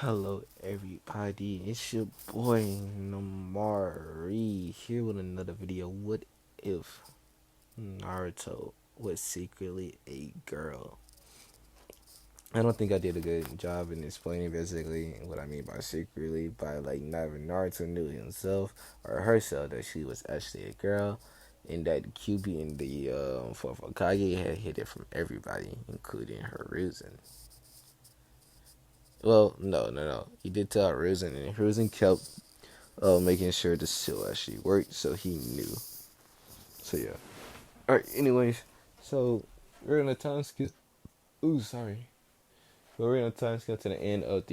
Hello, everybody. It's your boy Namari here with another video. What if Naruto was secretly a girl? I don't think I did a good job in explaining basically what I mean by secretly, by like neither Naruto knew himself or herself that she was actually a girl, and that QB and the fourth Hokage had hid it from everybody, including Hiruzen. Well, no. He did tell Hiruzen, and Hiruzen kept making sure the seal actually worked, so he knew. So yeah. All right. Anyways, so we're gonna time skip. Ooh, sorry. But we're gonna time skip to the end of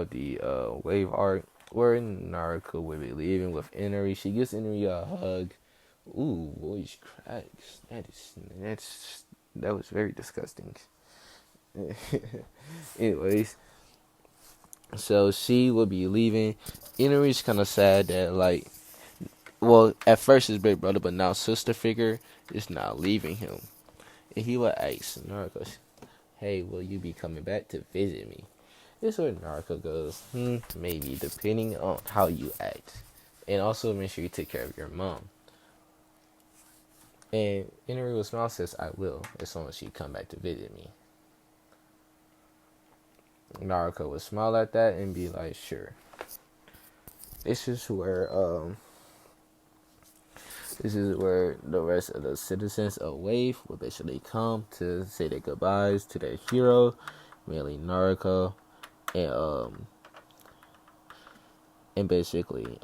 the wave arc where Naruto will be leaving with Inari. She gives Inari a hug. Ooh, voice cracks. That was very disgusting. Anyways, so she will be leaving. Inari's kind of sad that like, well, at first his big brother, but now sister figure is not leaving him. And he will ask Naruto, "Hey, will you be coming back to visit me?" This is where Naruto goes, maybe, depending on how you act. And also make sure you take care of your mom. And Inari smile says, "I will, as long as you come back to visit me." Naruto would smile at that and be like, "Sure." This is where the rest of the citizens of Wave will basically come to say their goodbyes to their hero, mainly Naruto, and basically,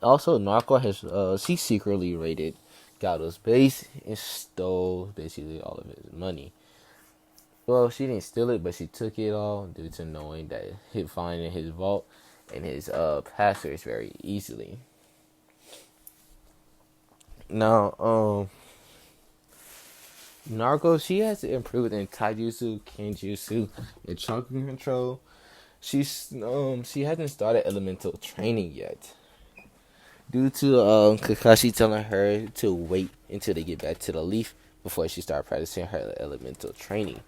also Naruto has she secretly raided Gado's base and stole basically all of his money. Well, she didn't steal it, but she took it all due to knowing that he finding his vault and his passwords very easily. Now, Naruto, she has improved in taijutsu, kenjutsu, and chakra control. She hasn't started elemental training yet, due to Kakashi telling her to wait until they get back to the leaf before she start practicing her elemental training.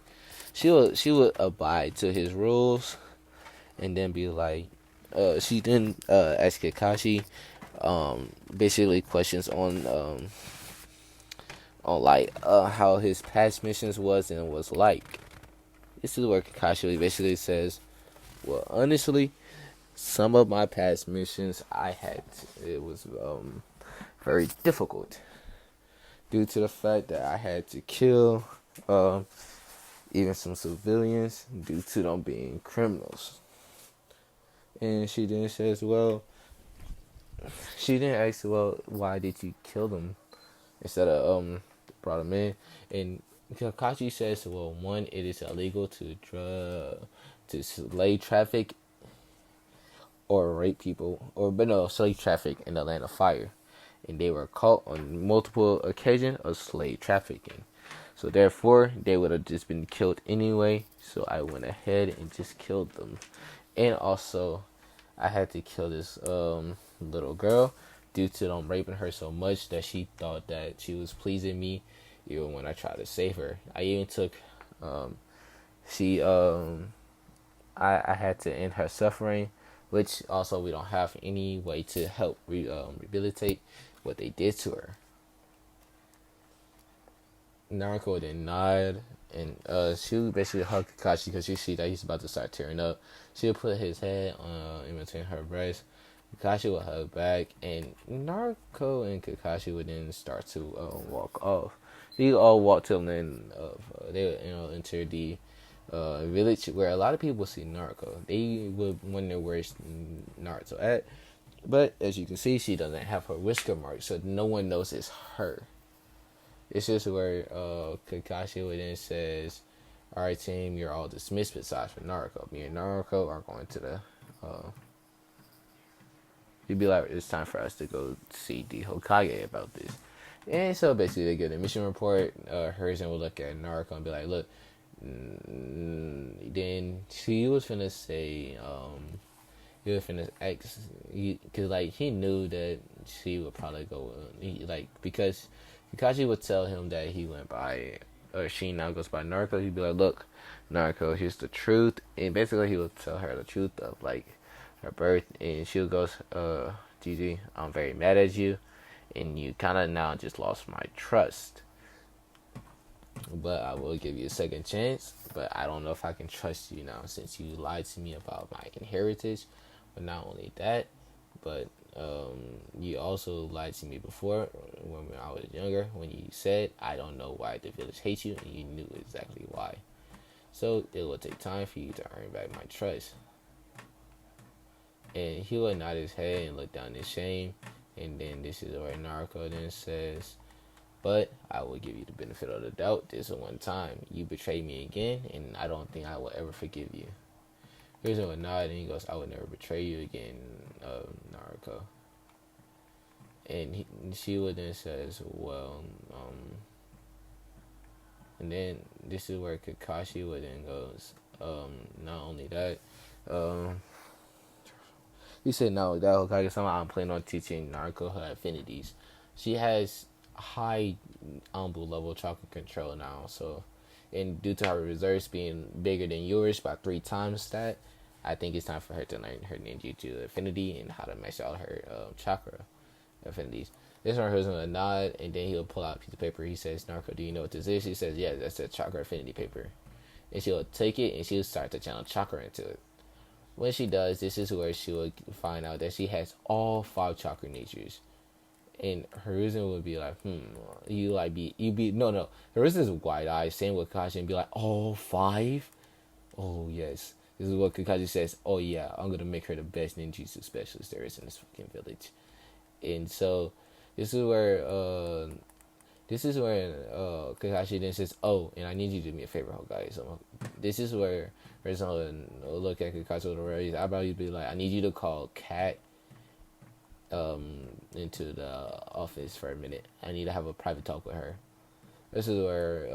She would abide to his rules, and then be like, she then ask Kakashi, basically questions on like how his past missions was and was like. This is where Kakashi basically says, "Well, honestly, some of my past missions it was very difficult due to the fact that I had to kill um, even some civilians due to them being criminals." And she then says, "Well, she didn't ask, well, why did you kill them instead of brought them in?" And Kakashi says, "Well, one, it is illegal to slave traffic or rape people, or but no, slave traffic in the land of fire, and they were caught on multiple occasions of slave trafficking. So therefore, they would have just been killed anyway. So I went ahead and just killed them, and also I had to kill this little girl due to them raping her so much that she thought that she was pleasing me, even when I tried to save her. I even took she I had to end her suffering, which also we don't have any way to help rehabilitate what they did to her." Naruto then nod, and she would basically hug Kakashi because she see that he's about to start tearing up. She would put his head in between her breasts. Kakashi would hug back, and Naruto and Kakashi would then start to walk off. They all walk till the end of they would, enter the village where a lot of people see Naruto. They would wonder where's Naruto at, but as you can see, she doesn't have her whisker mark, so no one knows it's her. It's just where Kakashi would then says, "All right, team, you're all dismissed besides for Naruto. Me and Naruto are going to the." He'd be like, "It's time for us to go see the Hokage about this." And so basically, they get a mission report. Hiruzen will look at Naruto and be like, "Look." Then she was finna say, he was finna ask, because like he knew that she would probably go, because Kakashi would tell him that he went by or she now goes by Naruto, he'd be like, look, Naruto, here's the truth. And basically he would tell her the truth of like her birth, and she goes, Gigi, I'm very mad at you, and you kind of now just lost my trust. But I will give you a second chance. But I don't know if I can trust you now since you lied to me about my heritage. But not only that, but you also lied to me before when I was younger when you said I don't know why the village hates you, and you knew exactly why. So it will take time for you to earn back my trust. And he would nod his head and look down in shame. And then this is where Naruto then says, but I will give you the benefit of the doubt this one time. You betrayed me again, and I don't think I will ever forgive you. Here's a nod, and he goes, I will never betray you again, Naruto. And she would then says, well, and then this is where Kakashi would then goes, not only that, he said, no, that Hokage-sama, I'm planning on teaching Naruto her affinities. She has high Anbu level chakra control now, so, and due to her reserves being bigger than yours by 3 times that, I think it's time for her to learn her ninjutsu affinity and how to max out her chakra affinities. This one was a nod, and then he'll pull out a piece of paper. He says, Naruto, do you know what this is? She says, yeah, that's a chakra affinity paper. And she'll take it, and she'll start to channel chakra into it. When she does, this is where she will find out that she has all 5 chakra natures. And Hiruzen would be like, no. Hiruzen's wide eyed, saying with Kakashi and be like, all 5? Oh, yes. This is what Kakashi says, oh, yeah, I'm going to make her the best ninjutsu specialist there is in this fucking village. And so, this is where Kakashi then says, oh, and I need you to do me a favor, Hokage. So, this is where Hiruzen will look at Kakashi with a raise. I'll probably be like, I need you to call Kat into the office for a minute. I need to have a private talk with her. This is where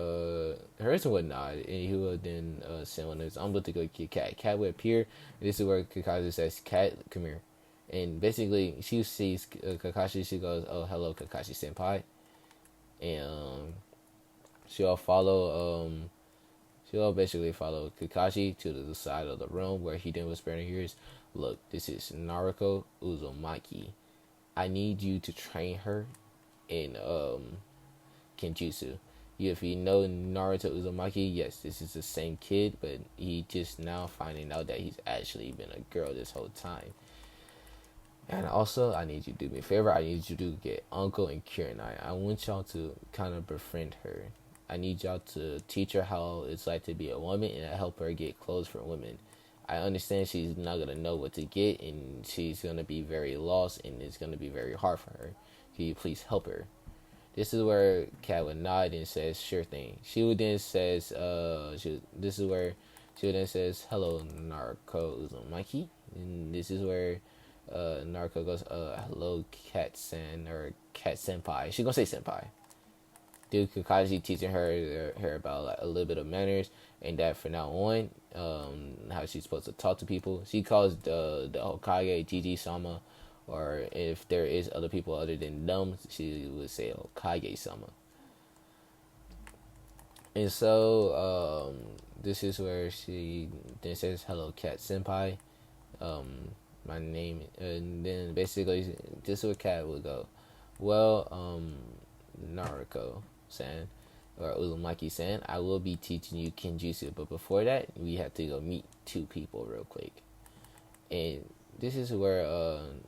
Hiruzen would nod, and he would then send one of his uncle to go get Kat. Kat would appear. This is where Kakashi says, Kat, come here. And basically, she sees Kakashi. She goes, oh, hello, Kakashi senpai. And she'll basically follow Kakashi to the side of the room where he then whispered in her ears, look, this is Naruto Uzumaki. I need you to train her in Kenjutsu. If you know Naruto Uzumaki, yes, this is the same kid, but he just now finding out that he's actually been a girl this whole time. And also, I need you to do me a favor. I need you to get Uncle and Kirinai. I want y'all to kind of befriend her. I need y'all to teach her how it's like to be a woman and help her get clothes for women. I understand she's not going to know what to get, and she's going to be very lost, and it's going to be very hard for her. Can you please help her? This is where Kat would nod and says, sure thing. She would then says, this is where she would then says, hello, Naruto Uzumaki. And this is where Naruto goes, hello, Kat-san, or Kat-senpai. She's going to say senpai. Dude, Kakashi teaching her about like a little bit of manners, and that from now on, how she's supposed to talk to people. She calls the Hokage Gigi-sama, or if there is other people other than them, she would say Hokage-sama. And so, this is where she then says, hello, Kat Senpai. My name, and then basically, this is where Kat would go, well, Naruto-san, or Uzumaki-san, I will be teaching you Kenjutsu, but before that, we have to go meet 2 people real quick. And this is where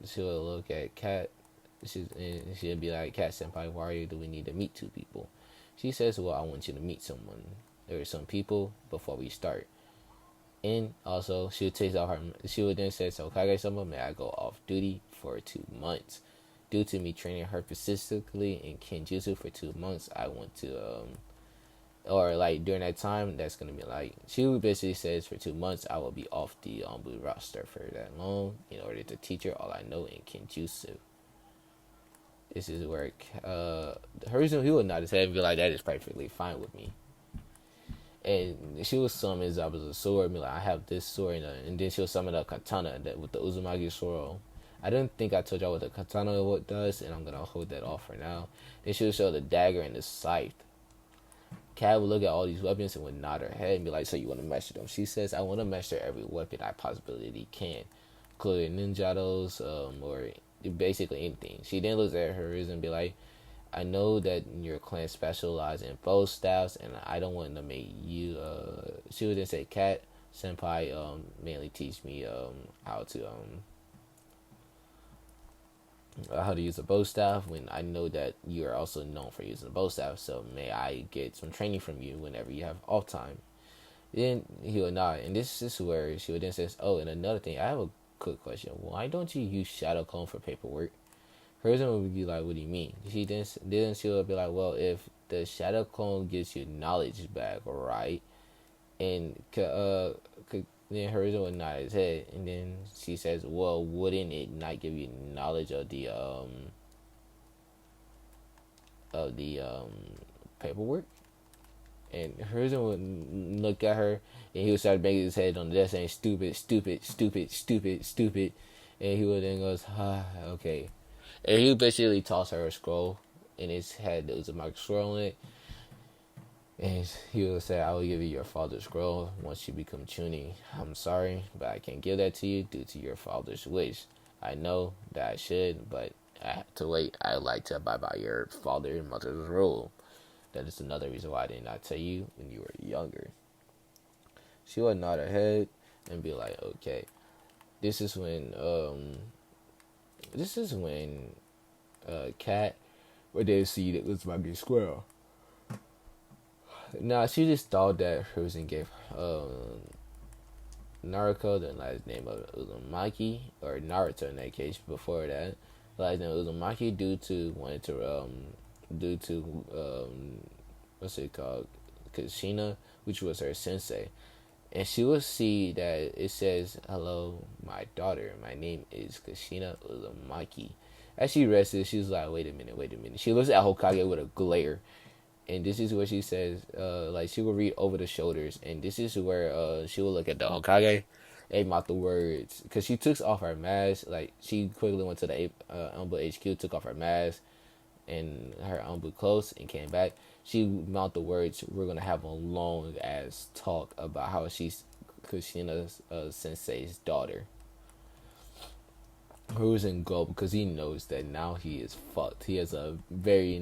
she will look at Kat, and she'll be like, Kat senpai, why do we need to meet 2 people? She says, well, I want you to meet someone. There are some people before we start. And also, she would then say, so Kage-sama, may I go off duty for 2 months? Due to me training her persistently in Kenjutsu for 2 months, I want to, or like during that time, that's going to be like, she basically says for 2 months, I will be off the Anbu roster for that long in order to teach her all I know in Kenjutsu. This is where, Hiruzen, he would nod his head and be like, that is perfectly fine with me. And she would summon Zabuza's sword and be like, I have this sword, and then she'll summon a katana with the Uzumaki sword. I didn't think I told y'all what the katana does, and I'm going to hold that off for now. Then she'll show the dagger and the scythe. Kat would look at all these weapons and would nod her head and be like, "So you want to master them?" She says, "I want to master every weapon I possibly can, including ninjados, or basically anything." She then looks at hers and be like, "I know that your clan specializes in bow styles, and I don't want to make you." She would then say, "Kat senpai, mainly teach me how to use a bow staff when I know that you are also known for using a bow staff. So may I get some training from you whenever you have off time?" Then he would nod, and this is where she would then say, "Oh, and another thing, I have a quick question. Why don't you use Shadow Clone for paperwork?" Hers would be like, "What do you mean?" Then she would be like, "Well, if the Shadow Clone gives you knowledge back, right?" And then hers would nod his head, and then she says, "Well, wouldn't it not give you knowledge of the paperwork?" And Herzen would look at her, and he would start banging his head on the desk saying, "Stupid, stupid, stupid, stupid, stupid." And he would then goes, "Ah, okay." And he would basically toss her a scroll, and his head there was a micro scroll in it. And he would say, "I will give you your father's scroll once you become Chunin. I'm sorry, but I can't give that to you due to your father's wish. I know that I should, but I have to wait. I like to abide by your father and mother's rule. That is another reason why I did not tell you when you were younger." She would nod her head and be like, "Okay." This is when Cat would then see that this might be a squirrel. Now she just thought that Hiruzen gave Naruto the last name of Uzumaki, or Naruto in that case. Before that, the last name Uzumaki due to what's it called, Kushina, which was her sensei. And she will see that it says, "Hello, my daughter. My name is Kushina Uzumaki." As she rested, she's like, "Wait a minute, wait a minute." She looks at Hokage with a glare. And this is what she says. Like, she will read over the shoulders. And this is where she will look at the Hokage and mouth the words. Because she took off her mask. Like, she quickly went to the Umbu HQ, took off her mask and her Umbu clothes, and came back. She mouthed the words, "We're going to have a long ass talk about how she's Kushina's sensei's daughter." Hiruzen go because he knows that now he is fucked. He has a very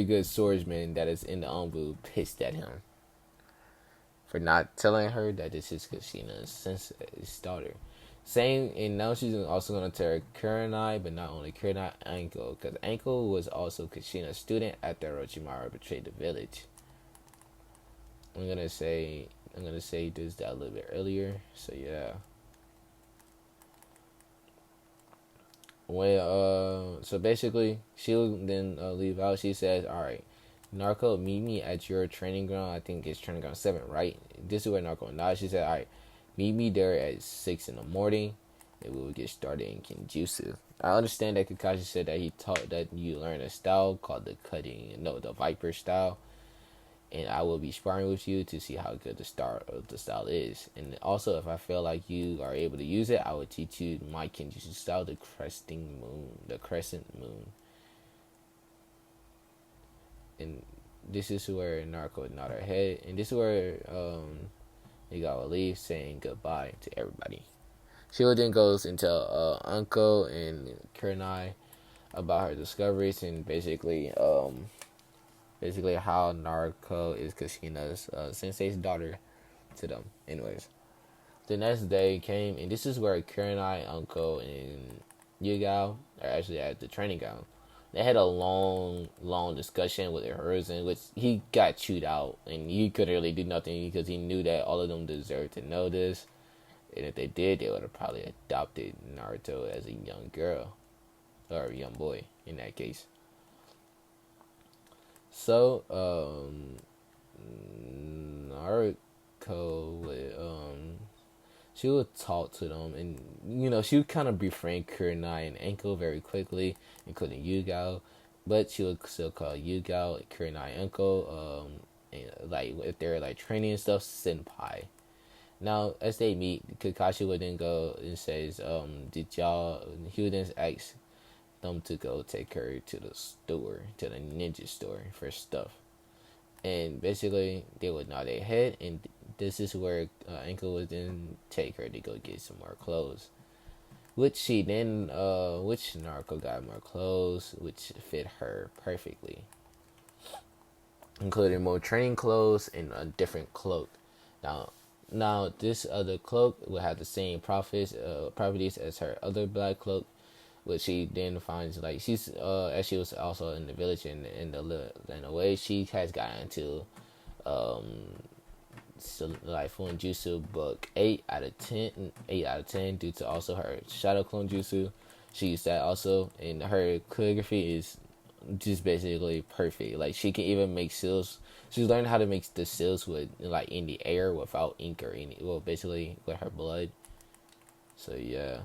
good swordsman that is in the Umbu pissed at him for not telling her that this is Kushina's sensei's daughter. Saying, and now she's also gonna tell Kurenai, but not only Kurenai, Anko, because Anko was also Kushina's student after Orochimaru betrayed the village. I'm gonna say this that a little bit earlier. So yeah. So basically, she'll then leave out. She says, "All right, Narco, meet me at your training ground. I think it's training ground 7, right?" This is where Narco nods. She said, "All right, meet me there at 6 in the morning, and we will get started in Kenjutsu." I understand that Kakashi said that he taught that you learn a style called the Viper style, and I will be sparring with you to see how good the style is. And also, if I feel like you are able to use it, I will teach you my Kenjutsu style, the Crescent Moon. And this is where Narco would nod her head, and this is where Niga will leave, saying goodbye to everybody. She then goes into Uncle and Kurenai about her discoveries, and basically how Naruto is Kushina's sensei's daughter to them. Anyways, the next day came, and this is where Kurenai, Uncle, and Yugao are actually at the training ground. They had a long discussion with Hiruzen, which he got chewed out, and he couldn't really do nothing because he knew that all of them deserved to know this. And if they did, they would have probably adopted Naruto as a young girl, or a young boy in that case. So, Naruto would, she would talk to them, and she would kind of befriend Kurenai and Anko very quickly, including Yugao, but she would still call Yugao, Kurenai, Anko, and like if they're like training and stuff, senpai. Now, as they meet, Kakashi would then go and says, "Did y'all?" He would then ask them to go take her to the store, to the ninja store for stuff. And basically they would nod their head, and this is where Anko would then take her to go get some more clothes. Which Naruto got more clothes, which fit her perfectly, including more training clothes and a different cloak. Now, now this other cloak will have the same properties as her other black cloak, which she then finds like she's as she was also in the village in a way she has gotten to um so like Full Jutsu book 8 out of 10 due to also her Shadow Clone Jutsu. She used that also, and her calligraphy is just basically perfect. Like she can even make seals. She's learned how to make the seals with like in the air without ink or any. Well, basically with her blood. So yeah,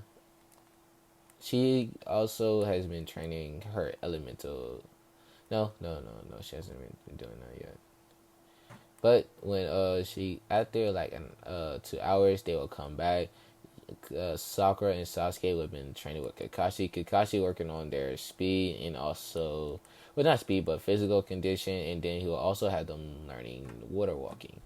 she also has been training her elemental. No. She hasn't been doing that yet. But when she after like 2 hours, they will come back. Sakura and Sasuke would have been training with Kakashi. Kakashi working on their speed and also, well, not speed but physical condition, and then he will also have them learning water walking.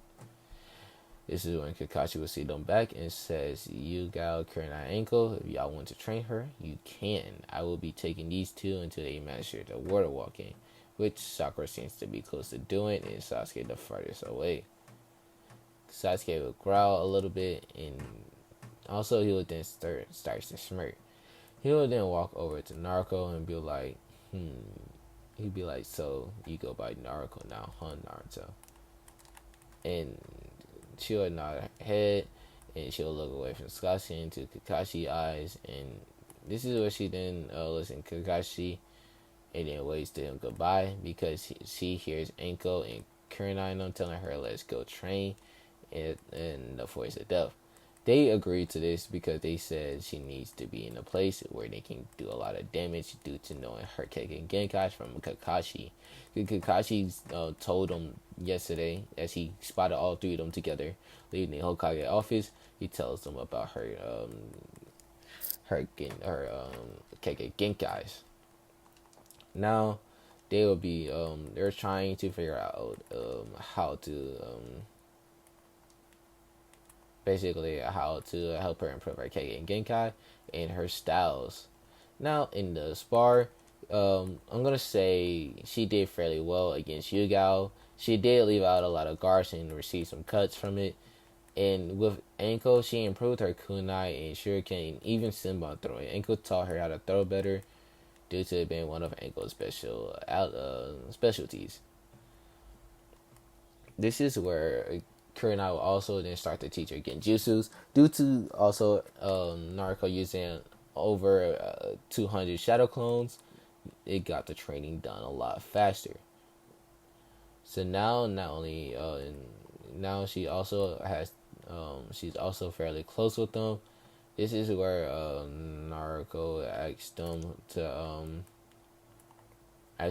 This is when Kakashi will see them back and says, "You got Kurenai ankle. If y'all want to train her, you can. I will be taking these two until they master the water walking," which Sakura seems to be close to doing, and Sasuke the farthest away. Sasuke will growl a little bit, and also he would then starts to smirk. He would then walk over to Naruto and be like, He'd be like, "So you go by Naruto now, huh, Naruto?" And she would nod her head, and she'll look away from Sasuke into Kakashi's eyes, and this is where she then looks at Kakashi and then waves to him goodbye because she hears Anko and Kurenai telling her, "Let's go train," in the Force of Death. They agreed to this because they said she needs to be in a place where they can do a lot of damage due to knowing her Keiken Genkai from Kakashi. Kakashi told them yesterday as he spotted all three of them together leaving the Hokage office. He tells them about her Keiken Genkais. Now they will be they're trying to figure out how to basically how to help her improve her Keigen Genkai and her styles. Now in the spar, I'm gonna say she did fairly well against Yugao. She did leave out a lot of guards and receive some cuts from it. And with Anko, she improved her kunai and shuriken and even Senbon throwing. Anko taught her how to throw better due to it being one of Anko's specialties. This is where Kurenai will also then start to teach her genjutsus due to also Naruto using over 200 shadow clones. It got the training done a lot faster. So now, not only now she also has she's also fairly close with them. This is where Naruto asked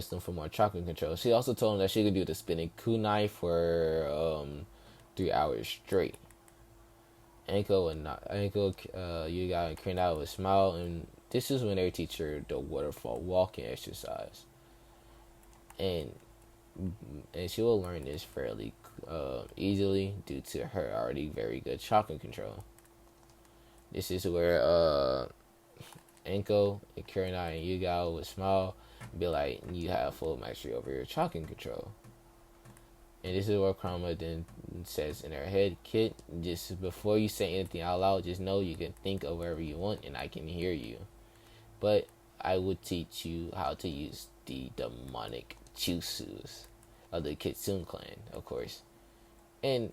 them for more chakra control. She also told him that she could do the spinning kunai for 3 hours straight. Anko and Yuga and Kurenai would smile, and this is when they teach her the waterfall walking exercise, and she will learn this fairly easily due to her already very good chakra control. This is where Anko and Kurenai and Yuga would smile and be like, "You have full mastery over your chakra control." And this is what Chroma then says in her head, "Kid, just before you say anything out loud, just know you can think of whatever you want and I can hear you. But I would teach you how to use the demonic jutsus of the Kitsune clan, of course." And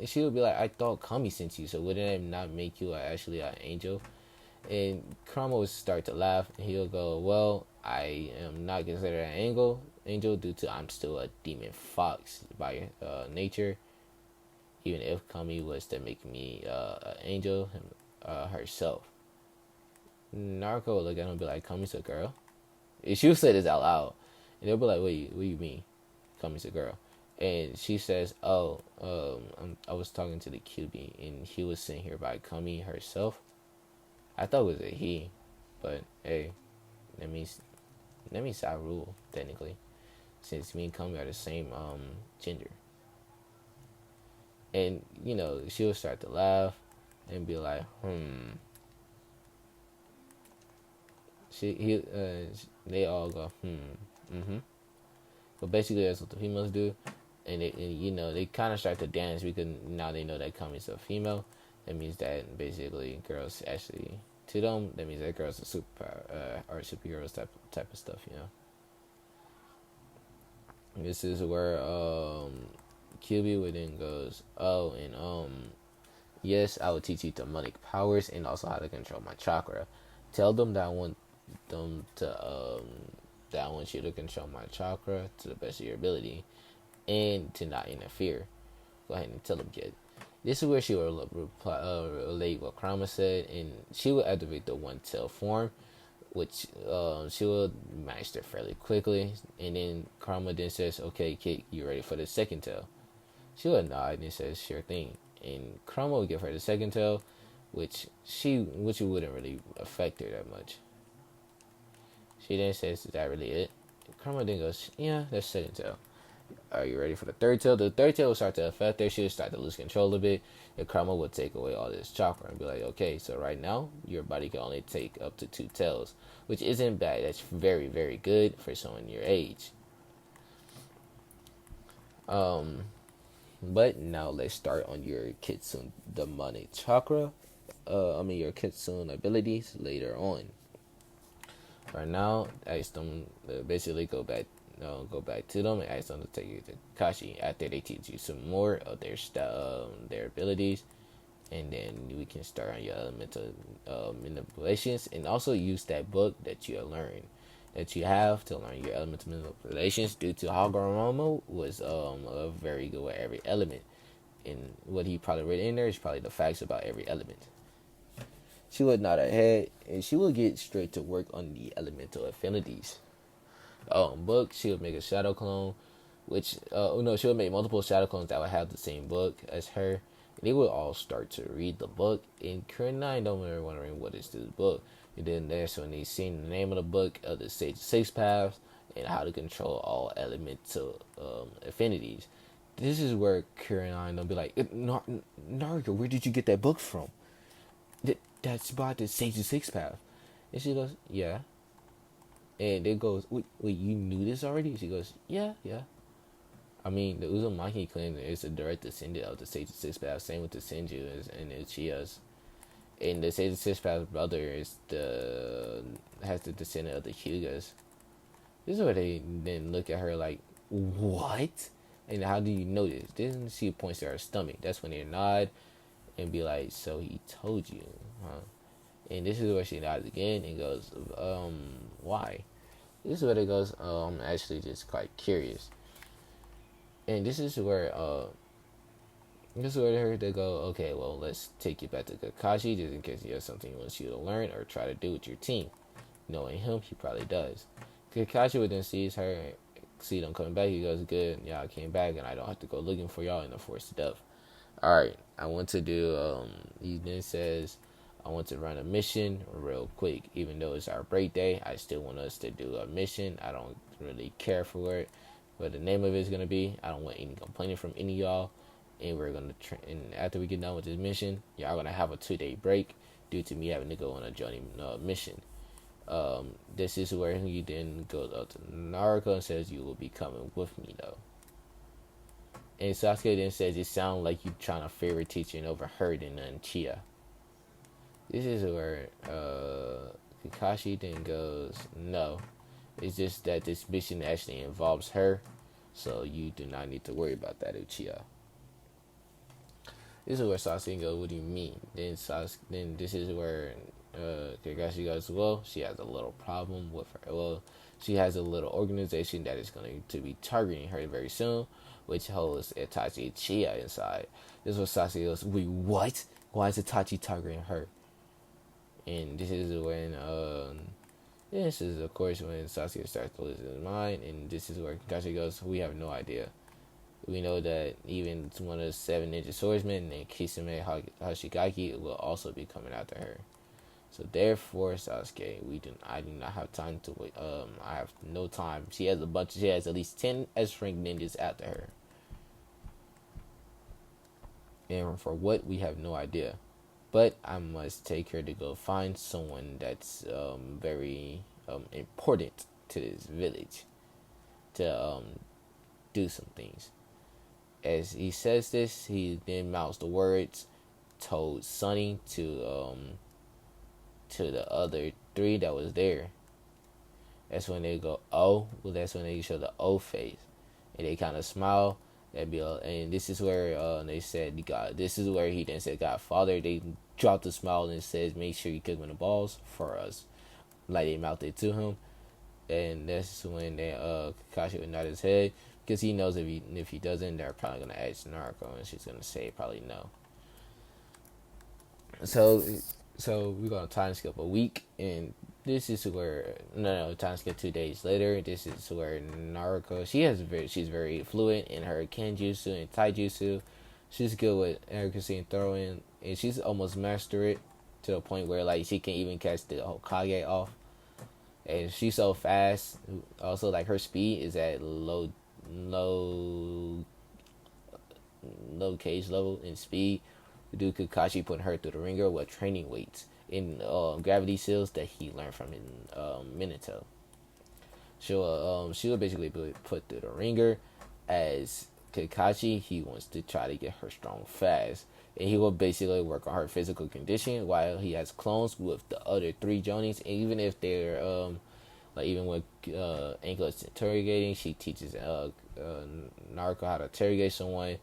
she would be like, "I thought Kami sent you, so wouldn't it not make you actually an angel?" And Chroma would start to laugh, and he'll go, "Well, I am not considered an angel due to I'm still a demon fox by nature. Even if Kami was to make me an angel herself." Naruto would look at him and be like, "Kami's a girl?" And she'll say this out loud, and they'll be like, what do you mean, Kami's a girl?" And she says, "Oh, I was talking to the QB, and he was sent here by Kami herself. I thought it was a he, but hey, that means I rule technically." since me and Kami are the same gender. And she'll start to laugh and be like, they all go, mm-hmm. But basically, that's what the females do, and they kind of start to dance because now they know that Kami's a female. That means that basically girls actually, to them, that means that girls are super or superheroes type of stuff. This is where QB then goes, oh, and yes, I will teach you demonic powers and also how to control my chakra. Tell them that I want them to that I want you to control my chakra to the best of your ability and to not interfere. Go ahead and tell them, kid. This is where she will relate what Krama said, and she will activate the one tail form, which she will master fairly quickly. And then Krama then says, "Okay, kid, you ready for the second tail?" She will nod and says, "Sure thing." And Krama will give her the second tail, which wouldn't really affect her that much. She then says, "Is that really it?" Krama then goes, "Yeah, that's second tail. Are you ready for the third tail?" The third tail will start to affect her. She'll start to lose control a bit. And Krama will take away all this chakra and be like, "Okay, so right now, your body can only take up to 2 tails, which isn't bad. That's very, very good for someone your age." But now let's start on your Kitsune demonic chakra. Your Kitsune abilities later on. Right now, ask them basically go back to them and ask them to take you to Kashi after they teach you some more of their abilities, and then we can start on your elemental manipulations, and also use that book that you have to learn your elemental manipulations. Due to Hagoromo was very good with every element, and what he probably written in there is probably the facts about every element. She would nod her head, and she will get straight to work on the elemental affinities. Book, she would make a shadow clone, which, she would make multiple shadow clones that would have the same book as her. They would all start to read the book, and Karen 9 don't remember wondering what is this book. And then that's when they seen the name of the book of the Sage 6 Paths and how to control all elemental affinities. This is where Karen 9 don't be like, Naruto, where did you get that book from? That's about the Sage 6 Path. And she goes, yeah. And it goes, wait, you knew this already? She goes, yeah. I mean, the Uzumaki clan is a direct descendant of the Sage 6 Path. Same with the Senju and the Uchihas. And the Sage 6 Path brother has the descendant of the Hyugas. This is where they then look at her like, what? And how do you know this? Then she points to her stomach. That's when they nod and be like, so he told you, huh? And this is where she nods again and goes, why? This is where it goes, I'm actually just quite curious. And this is where they go, okay, well, let's take you back to Kakashi just in case he has something he wants you to learn or try to do with your team. Knowing him, he probably does. Kakashi would then see them coming back. He goes, good, y'all came back and I don't have to go looking for y'all in the forest of death. Alright, I want to do, he then says, I want to run a mission real quick. Even though it's our break day, I still want us to do a mission. I don't really care for it, what the name of it is going to be. I don't want any complaining from any of y'all. And we're going to, and after we get done with this mission, y'all going to have a 2-day break due to me having to go on a journey mission. This is where he then goes up to Naruto and says, you will be coming with me though. And Sasuke then says, it sounds like you trying to favor teaching over her than Uchiha. This is where Kakashi then goes, no. It's just that this mission actually involves her, so you do not need to worry about that, Uchiha. This is where Sasuke goes, what do you mean? Then this is where Kakashi goes, well, she has a little problem with her. Well, she has a little organization that is going to be targeting her very soon, which holds Itachi Uchiha inside. This is where Sasuke goes, wait, what? Why is Itachi targeting her? And this is when, this is of course when Sasuke starts to lose his mind, and this is where Kakashi goes, we have no idea. We know that even one of the 7 ninja swordsmen named Kisame Hashigaki will also be coming after her. So therefore, Sasuke, I do not have time to wait. I have no time. She has a bunch. She has at least 10 S rank ninjas after her, and for what we have no idea. But I must take her to go find someone that's very important to this village to do some things. As he says this, he then mouths the words, told Sunny to the other three that was there. That's when they go, oh, well, that's when they show the O face, and they kind of smile. That'd be, and this is where they said God. This is where he then said Godfather. They dropped the smile and says, make sure you cook him the balls for us, like they mouthed it to him. And that's when they Kakashi would nod his head because he knows if he doesn't, they're probably gonna ask Naruto, and she's gonna say probably no. So we're gonna time skip a week, and this is where time skip 2 days later. This is where Naruto she's very fluent in her Kenjutsu and Taijutsu. She's good with accuracy and throwing, and she's almost mastered it to the point where like she can even catch the Hokage off. And she's so fast. Also, like her speed is at low cage level in speed. Dude Kakashi put her through the ringer with training weights in gravity seals that he learned from in Minato. She'll basically be put through the ringer as Kakashi. He wants to try to get her strong fast, and he will basically work on her physical condition while he has clones with the other three Jonis. And even if they're like even when Anko is interrogating, she teaches Naruto how to interrogate someone.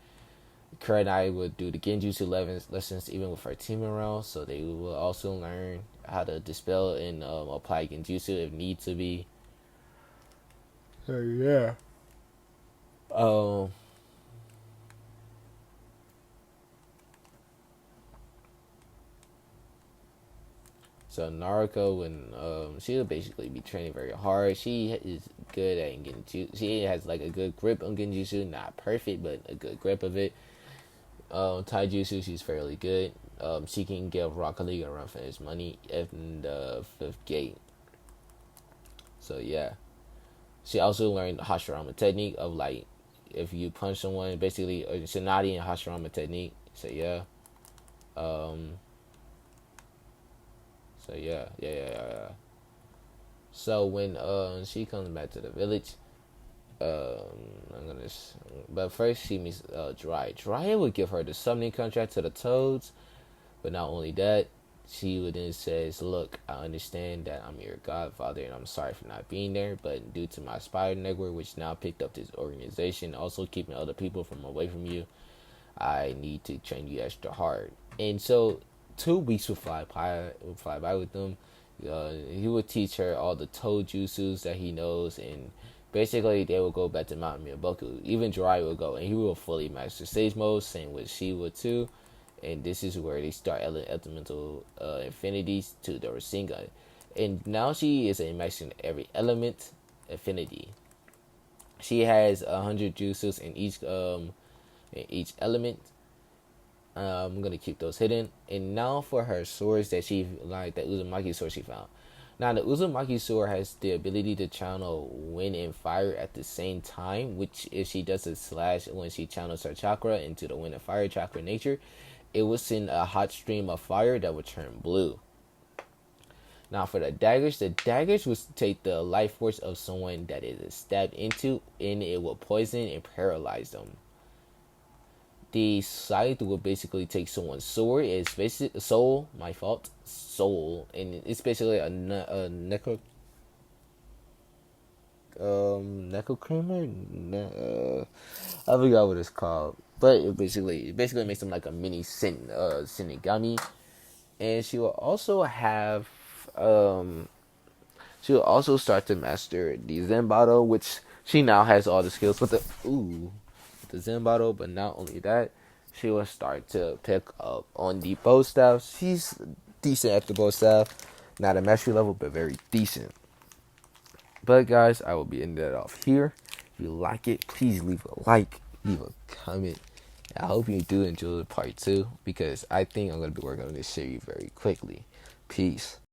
Kurenai would do the Genjutsu lessons even with her team around, so they will also learn how to dispel and apply Genjutsu if need to be. So yeah. Um. So Naruto, when she'll basically be training very hard. She is good at Genjutsu. She has like a good grip on Genjutsu, not perfect, but a good grip of it. Taijutsu, she's fairly good. She can give Rocket League a run for his money in the fifth gate. So yeah, she also learned the Hashirama technique of like if you punch someone, basically Shinadi and Hashirama technique. So yeah, um, so yeah. So when she comes back to the village, I'm gonna. But first, she meets Jiraiya. Jiraiya would give her the summoning contract to the Toads, but not only that, she would then says, "Look, I understand that I'm your godfather, and I'm sorry for not being there. But due to my spider network, which now picked up this organization, also keeping other people from away from you, I need to train you extra hard." And so 2 weeks would fly by with them. He would teach her all the Toad jutsus that he knows, and basically they will go back to Mount Miyaboku. Even Jiraiya will go, and he will fully master stage mode. Same with she would too. And this is where they start elemental infinities to the Rasengan. And now she is a mastering every element affinity. She has 100 jutsus in each element. I'm gonna keep those hidden. And now for her swords that she like the Uzumaki sword she found. Now the Uzumaki sword has the ability to channel wind and fire at the same time, which if she does a slash when she channels her chakra into the wind and fire chakra nature, it will send a hot stream of fire that would turn blue. Now for the daggers will take the life force of someone that it is stabbed into, and it will poison and paralyze them. The scythe will basically take someone's sword. It's basically soul. My fault. Soul, and it's basically a necro necrocrimer. I forgot what it's called, but it basically makes them like a mini Shinigami, and she will also have she will also start to master the Zen bottle, which she now has all the skills with the Zen bottle. But not only that, she will start to pick up on the bow staff. She's decent at the bow staff, not a mastery level, but very decent. But guys, I will be ending that off here. If you like it, please leave a like, leave a comment. I hope you do enjoy part 2 because I think I'm gonna be working on this series very quickly. Peace.